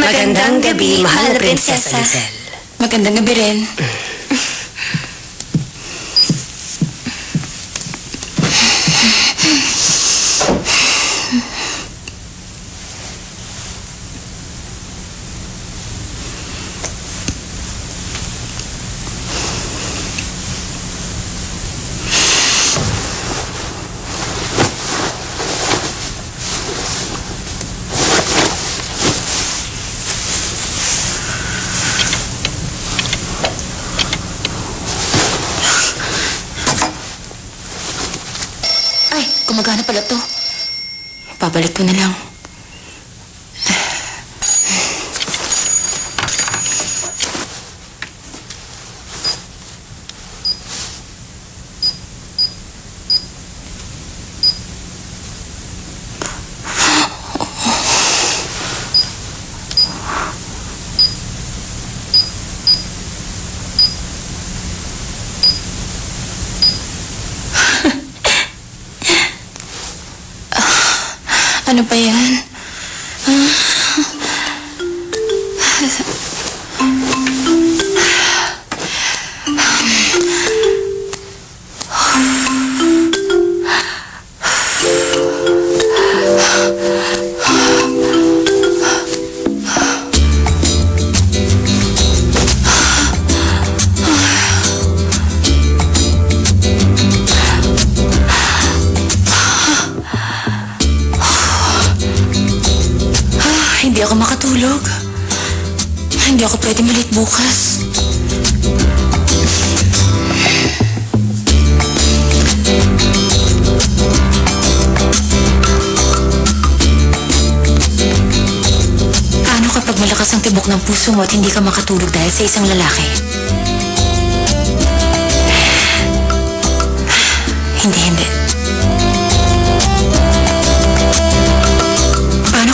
Magandang gabi, mahal na Prinsesa Lizelle. Magandang gabi rin. Gumagana pala to. Babalik ko na lang. Ano ba yan? Hindi ako makatulog. Hindi ako pwede malit bukas. Paano kapag malakas ang tibok ng puso mo at hindi ka makatulog dahil sa isang lalaki? Hindi.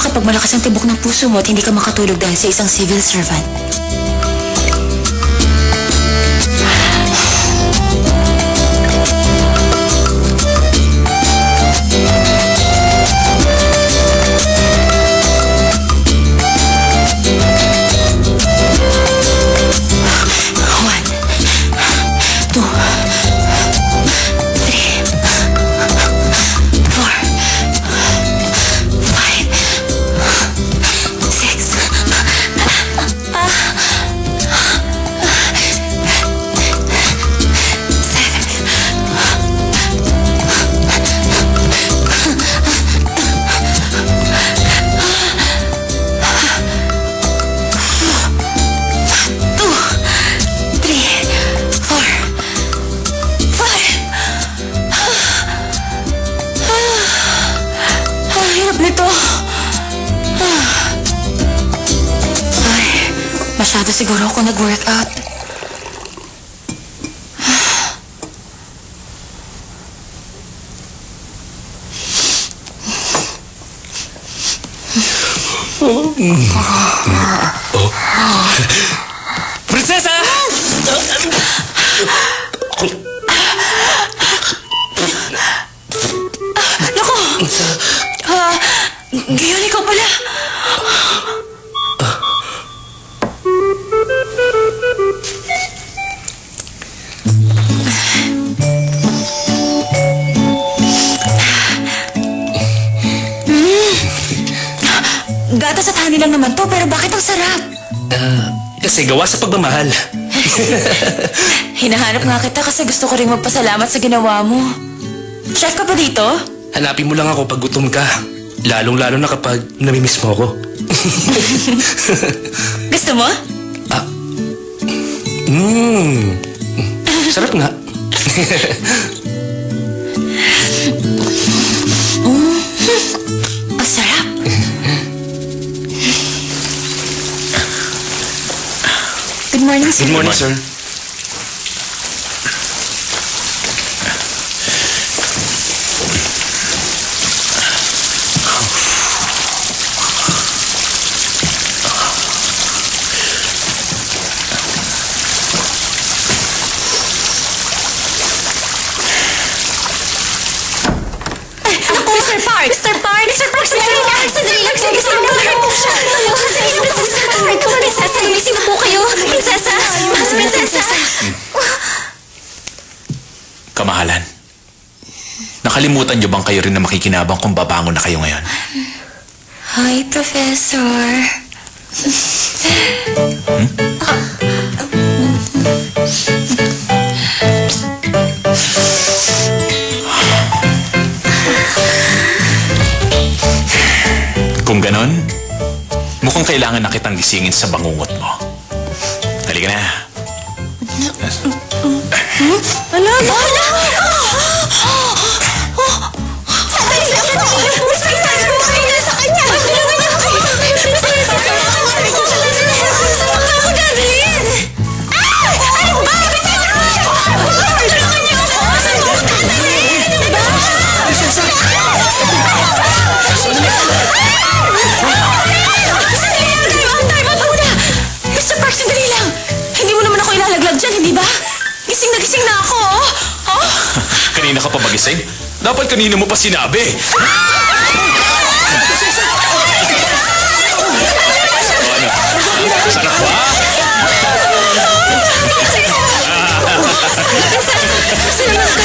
Kapag malakas ang tibok ng puso mo at hindi ka makatulog dahil sa isang civil servant. Masyado siguro ako nag-workout. Prinsesa! Naku! Ngayon ikaw pala. Gatas at honey lang naman to, pero bakit ang sarap? Kasi gawa sa pagmamahal. Hinahanap nga kita kasi gusto ko rin magpasalamat sa ginawa mo. Chef ka pa dito? Hanapin mo lang ako pag gutom ka. Lalong-lalo na kapag namimiss mo ako. Gusto mo? Sarap nga. Ang sarap. Good morning, sir. Good morning, sir. Mr. Park! Mr. Park! Mr. Park! Mr. Park! Mr. Park! Mr. Park! Nakalimutan niyo bang kayo rin na makikinabang kung babangon na kayo ngayon? Hi, Professor. Kung ganon, mukhang kailangan na kitang gisingin sa bangungot mo. Halika na. Wala! Sandali lang! Masakit tayo na sa kanya! Ako, Devlin! Ano ba? Tulungan niyo ako! Saan mo Mr. Park, sandali lang! Hindi mo naman ako ilalaglag dyan, hindi ba? Gising na ako, oh! Kanina ka pa magising? Dapat kanina mo pa sinabi. Sarap ba? Salamat